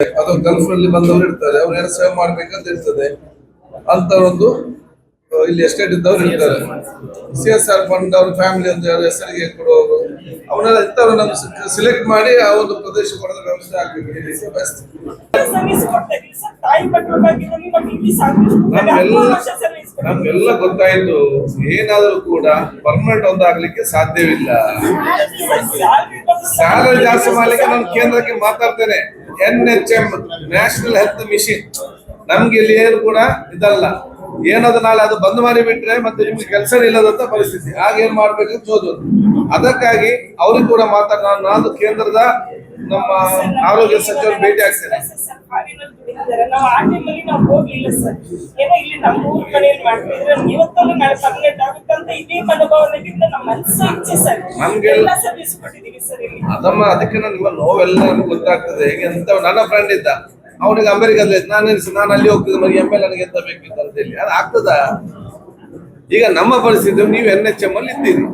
ಅಥವಾ ಗಲ್ಫ್ ನಲ್ಲಿ ಬಂದವರು ಇರ್ತಾರೆ, ಅವ್ರೇನ ಸೇವೆ ಮಾಡ್ಬೇಕಂತ ಇರ್ತದೆ ಅಂತ ಒಂದು ಇಲ್ಲಿ ಎಸ್ಟೇಟ್ ಇದ್ದವ್ರು ಇರ್ತಾರೆ. CSR ಫಂಡ್ ಅವ್ರ ಫ್ಯಾಮಿಲಿ ಅಂತ ಹೆಸರಿಗೆ ಕೊಡುವವರು ಅವನ್ನೆಲ್ಲ ಇಂಥವ್ರು ನಮ್ಗೆ ಸಿಲೆಕ್ಟ್ ಮಾಡಿ ಆ ಒಂದು ಪ್ರದೇಶ ಕೊಡೋದ್ರ ವ್ಯವಸ್ಥೆ ಆಗ್ಬೇಕು. ನಮ್ಗೆಲ್ಲ ಗೊತ್ತಾಯ್ತು, ಏನಾದ್ರೂ ಕೂಡ ಪರ್ಮನೆಂಟ್ ಒಂದಾಗ್ಲಿಕ್ಕೆ ಸಾಧ್ಯವಿಲ್ಲ. ಸ್ಯಾಲರಿ ಜಾಸ್ತಿ ಮಾಡ್ಲಿಕ್ಕೆ ನಾನು ಕೇಂದ್ರಕ್ಕೆ ಮಾತಾಡ್ತೇನೆ. NHM ನ್ಯಾಷನಲ್ ಹೆಲ್ತ್ ಮಿಷನ್ ನಮ್ಗೆ ಇಲ್ಲಿ ಏನು ಕೂಡ ಇದಲ್ಲ. ಏನಾದ್ರು ನಾಳೆ ಅದು ಬಂದ್ ಮಾಡಿ ಬಿಟ್ರೆ ಮತ್ತೆ ನಿಮ್ಗೆ ಕೆಲಸ ಇಲ್ಲದಂತ ಪರಿಸ್ಥಿತಿ. ಆಗ ಏನ್ ಮಾಡ್ಬೇಕಂತ ಓದೋದು. ಅದಕ್ಕಾಗಿ ಅವ್ರಿಗೆ ಕೂಡ ನಾನು ಕೇಂದ್ರದ ನಮ್ಮ ಆರೋಗ್ಯ ಸಚಿವರು ಭೇಟಿ ಆಗ್ತೇನೆ. ಅದಮ್ಮ ಅದಕ್ಕೆ ನಿಮ್ಮ ನೋವೆಲ್ಲ ಗೊತ್ತಾಗ್ತದೆ. ಹೇಗೆ ಅಂತ ನನ್ನ ಫ್ರೆಂಡ್ ಇದ್ದ, ಅವನಿಗೆ ಅಮೆರಿಕದಲ್ಲಿ ನಾನು ಅಲ್ಲಿ ಹೋಗ್ತಿದ್ದೆ, ಮರಿ ML ನನಗೆ ಎಂತ ಬೇಕಿತ್ತು ಅಂತ ಹೇಳಿ. ಅದು ಆಗ್ತದ? ಈಗ ನಮ್ಮ ಪರಿಸ್ಥಿತಿ, ನೀವು NHM ಅಲ್ಲಿ ಇದ್ದೀರಿ.